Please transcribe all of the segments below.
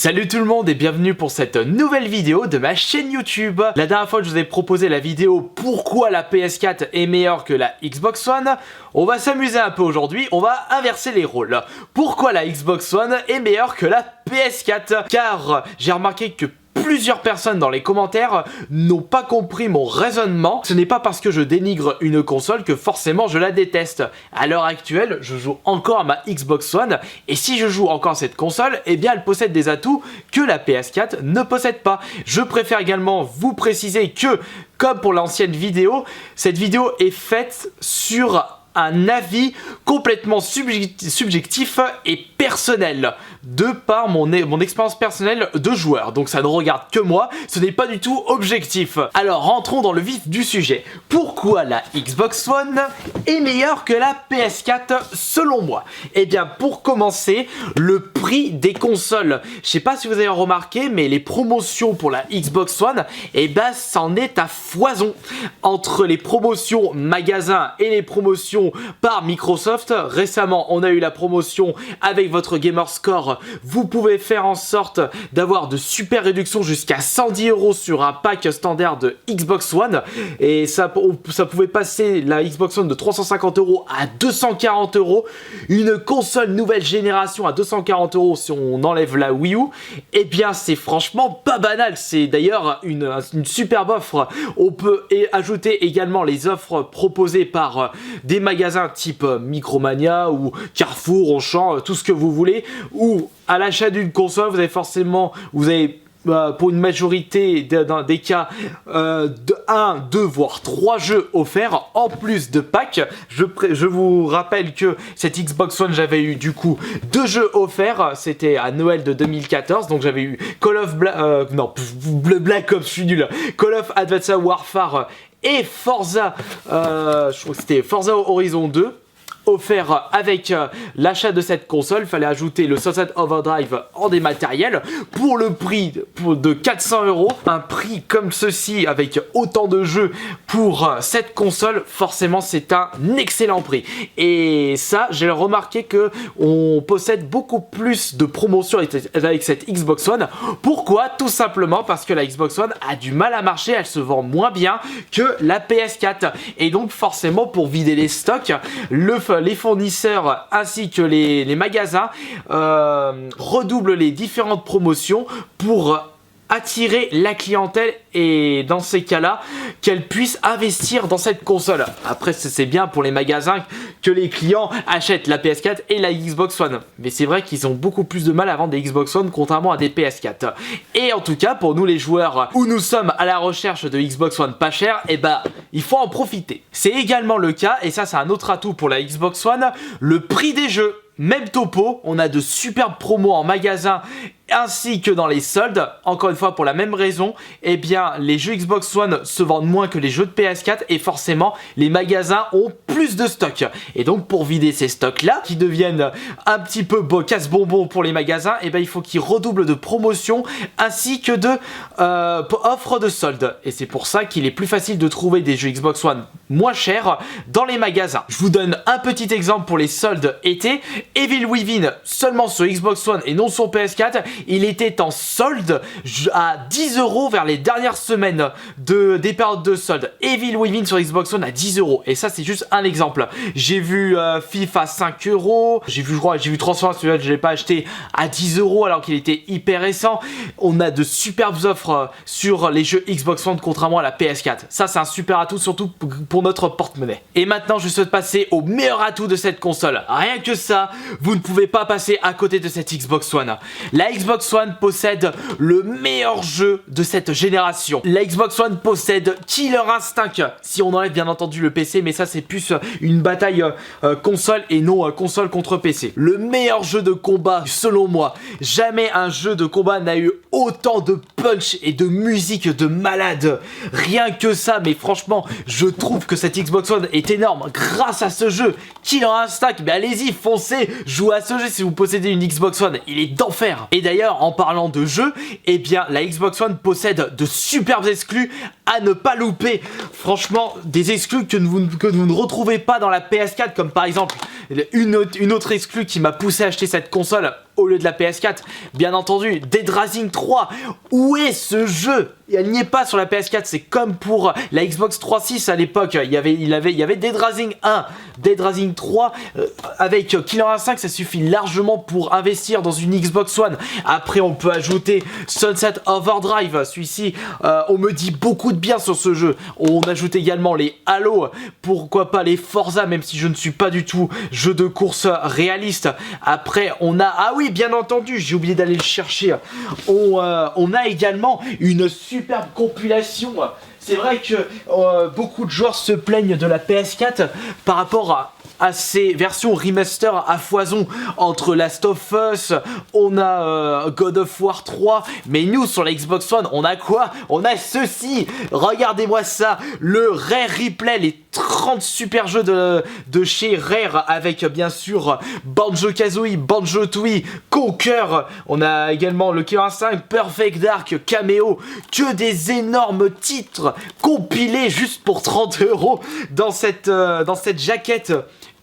Salut tout le monde et bienvenue pour cette nouvelle vidéo de ma chaîne YouTube. La dernière fois je vous ai proposé la vidéo pourquoi la PS4 est meilleure que la Xbox One. On va s'amuser un peu aujourd'hui, on va inverser les rôles. Pourquoi la Xbox One est meilleure que la PS4? Car j'ai remarqué que plusieurs personnes dans les commentaires n'ont pas compris mon raisonnement. Ce n'est pas parce que je dénigre une console que forcément je la déteste. À l'heure actuelle, je joue encore à ma Xbox One et si je joue encore à cette console, eh bien elle possède des atouts que la PS4 ne possède pas. Je préfère également vous préciser que, comme pour l'ancienne vidéo, cette vidéo est faite sur un avis complètement subjectif et personnel de par mon expérience personnelle de joueur. Donc ça ne regarde que moi, ce n'est pas du tout objectif. Alors rentrons dans le vif du sujet. Pourquoi la Xbox One est meilleure que la PS4 selon moi? Eh bien pour commencer, le prix des consoles. Je sais pas si vous avez remarqué, mais les promotions pour la Xbox One, eh ben c'en est à foison. Entre les promotions magasins et les promotions par Microsoft, récemment on a eu la promotion avec votre Gamer Score, vous pouvez faire en sorte d'avoir de super réductions jusqu'à 110 € sur un pack standard de Xbox One et ça pouvait passer la Xbox One de 350 € à 240 €, une console nouvelle génération à 240 € si on enlève la Wii U, et bien c'est franchement pas banal, c'est d'ailleurs une superbe offre. On peut ajouter également les offres proposées par des magasins type Micromania ou Carrefour, Auchan, tout ce que vous voulez, ou à l'achat d'une console, vous avez pour une majorité des cas, 1, 2, voire 3 jeux offerts en plus de packs. Je vous rappelle que cette Xbox One, j'avais eu du coup 2 jeux offerts, c'était à Noël de 2014, donc j'avais eu Call of Black Ops, je suis nul, Call of Advanced Warfare et Forza, je crois que c'était Forza Horizon 2. Offert avec l'achat de cette console. Il fallait ajouter le Sunset Overdrive en dématériel pour le prix de 400 €. Un prix comme ceci avec autant de jeux pour cette console, forcément c'est un excellent prix. Et ça, j'ai remarqué que on possède beaucoup plus de promotions avec cette Xbox One. Pourquoi? Tout simplement parce que la Xbox One a du mal à marcher, elle se vend moins bien que la PS4. Et donc forcément pour vider les stocks, les fournisseurs ainsi que les magasins redoublent les différentes promotions pour attirer la clientèle et dans ces cas-là qu'elle puisse investir dans cette console. Après c'est bien pour les magasins que les clients achètent la PS4 et la Xbox One, mais c'est vrai qu'ils ont beaucoup plus de mal à vendre des Xbox One contrairement à des PS4. Et en tout cas pour nous les joueurs où nous sommes à la recherche de Xbox One pas cher, et bah il faut en profiter. C'est également le cas, et ça c'est un autre atout pour la Xbox One, le prix des jeux. Même topo, on a de superbes promos en magasin ainsi que dans les soldes. Encore une fois pour la même raison, eh bien les jeux Xbox One se vendent moins que les jeux de PS4 et forcément les magasins ont plus de stocks. Et donc pour vider ces stocks là qui deviennent un petit peu casse-bonbon pour les magasins, eh bien il faut qu'ils redoublent de promotions ainsi que de offres de soldes. Et c'est pour ça qu'il est plus facile de trouver des jeux Xbox One moins chers dans les magasins. Je vous donne un petit exemple pour les soldes été. Evil Within seulement sur Xbox One et non sur PS4, il était en solde à 10 € vers les dernières semaines des périodes de solde. Evil Within sur Xbox One à 10 €, et ça c'est juste un exemple. J'ai vu FIFA 5 €, j'ai vu Transformers, celui-là je l'ai pas acheté, à 10 € alors qu'il était hyper récent. On a de superbes offres sur les jeux Xbox One contrairement à la PS4. Ça c'est un super atout surtout pour notre porte-monnaie. Et maintenant je souhaite passer au meilleur atout de cette console. Rien que ça, vous ne pouvez pas passer à côté de cette Xbox One. La Xbox One possède le meilleur jeu de cette génération. La Xbox One possède Killer Instinct, si on enlève bien entendu le PC, mais ça c'est plus une bataille console et non console contre PC. Le meilleur jeu de combat selon moi. Jamais un jeu de combat n'a eu autant de punch et de musique de malade. Rien que ça, mais franchement, je trouve que cette Xbox One est énorme grâce à ce jeu. Killer Instinct, mais allez-y, foncez, jouez à ce jeu si vous possédez une Xbox One, il est d'enfer. Et d'ailleurs, en parlant de jeux, eh bien, la Xbox One possède de superbes exclus à ne pas louper. Franchement, des exclus que vous ne retrouvez pas dans la PS4, comme par exemple une autre exclue qui m'a poussé à acheter cette console. au lieu de la PS4. Bien entendu, Dead Rising 3, où est ce jeu? Elle n'y est pas sur la PS4, c'est comme pour la Xbox 360 à l'époque, il y avait Dead Rising 1, Dead Rising 3, avec Killer Instinct, ça suffit largement pour investir dans une Xbox One. Après on peut ajouter Sunset Overdrive, celui-ci, on me dit beaucoup de bien sur ce jeu. On ajoute également les Halo, pourquoi pas les Forza, même si je ne suis pas du tout jeu de course réaliste. Après on a, ah oui bien entendu, j'ai oublié d'aller le chercher, on a également une superbe compilation. C'est vrai que beaucoup de joueurs se plaignent de la PS4 par rapport à ces versions remaster à foison. Entre Last of Us, on a God of War 3, mais nous sur la Xbox One, on a quoi? On a ceci, regardez-moi ça, le Rare Replay, les 30 super jeux de chez Rare, avec bien sûr Banjo-Kazooie, Banjo-Tooie, Conker, on a également le Killer Instinct, Perfect Dark, Cameo, que des énormes titres compilés juste pour 30 € dans cette jaquette.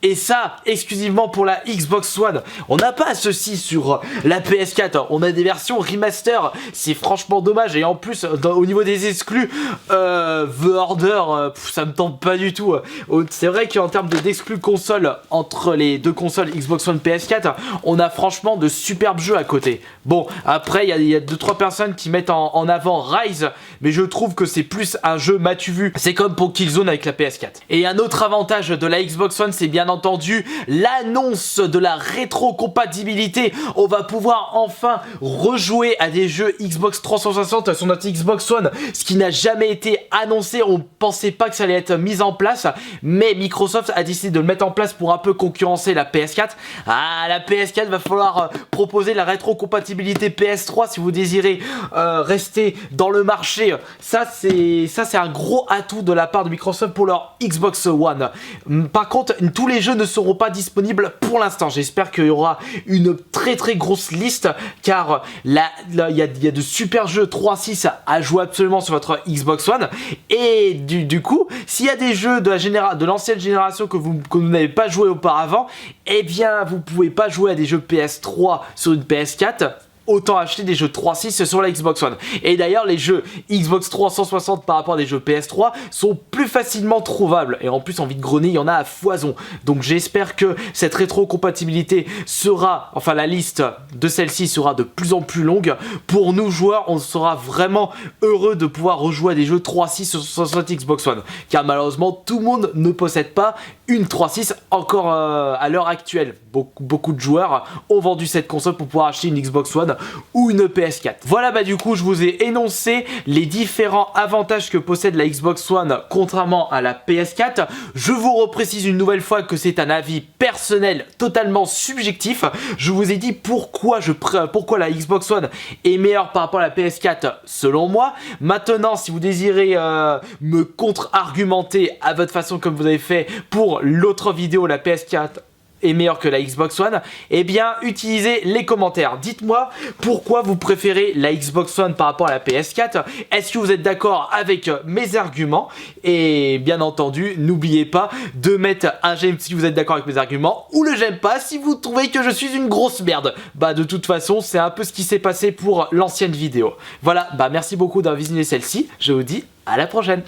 Et ça, exclusivement pour la Xbox One. On n'a pas ceci sur la PS4. On a des versions remaster. C'est franchement dommage. Et en plus, au niveau des exclus, The Order, ça me tente pas du tout. C'est vrai qu'en termes d'exclus console, entre les deux consoles Xbox One PS4, on a franchement de superbes jeux à côté. Bon, après, il y a 2-3 personnes qui mettent en avant Rise. Mais je trouve que c'est plus un jeu m'as-tu vu. C'est comme pour Killzone avec la PS4. Et un autre avantage de la Xbox One, c'est bien entendu l'annonce de la rétrocompatibilité. On va pouvoir enfin rejouer à des jeux Xbox 360 sur notre Xbox One, ce qui n'a jamais été annoncé. On pensait pas que ça allait être mis en place, mais Microsoft a décidé de le mettre en place pour un peu concurrencer la PS4. Ah, la PS4 va falloir proposer la rétrocompatibilité PS3 si vous désirez rester dans le marché. Ça c'est un gros atout de la part de Microsoft pour leur Xbox One. Par contre, tous les jeux ne seront pas disponibles pour l'instant. J'espère qu'il y aura une très grosse liste, car là il y a de super jeux 3.6 à jouer absolument sur votre Xbox One. Et du coup, s'il y a des jeux de l'ancienne génération que vous n'avez pas joué auparavant, eh bien vous pouvez pas jouer à des jeux PS3 sur une PS4. Autant acheter des jeux 3.6 sur la Xbox One. Et d'ailleurs, les jeux Xbox 360 par rapport à des jeux PS3 sont plus facilement trouvables. Et en plus, en vide-grenier, il y en a à foison. Donc j'espère que cette rétrocompatibilité sera, enfin la liste de celle-ci sera de plus en plus longue. Pour nous joueurs, on sera vraiment heureux de pouvoir rejouer à des jeux 3.6 sur notre Xbox One. Car malheureusement, tout le monde ne possède pas une 3.6 encore à l'heure actuelle. Beaucoup de joueurs ont vendu cette console pour pouvoir acheter une Xbox One ou une PS4. Voilà, bah du coup je vous ai énoncé les différents avantages que possède la Xbox One contrairement à la PS4. Je vous reprécise une nouvelle fois que c'est un avis personnel totalement subjectif. Je vous ai dit pourquoi la Xbox One est meilleure par rapport à la PS4 selon moi. Maintenant, si vous désirez me contre-argumenter à votre façon comme vous avez fait pour l'autre vidéo, la PS4 est meilleur que la Xbox One, eh bien utilisez les commentaires. Dites-moi pourquoi vous préférez la Xbox One par rapport à la PS4. Est-ce que vous êtes d'accord avec mes arguments? Et bien entendu, n'oubliez pas de mettre un j'aime si vous êtes d'accord avec mes arguments, ou le j'aime pas si vous trouvez que je suis une grosse merde. Bah de toute façon, c'est un peu ce qui s'est passé pour l'ancienne vidéo. Voilà, bah merci beaucoup d'avoir visionné celle-ci. Je vous dis à la prochaine.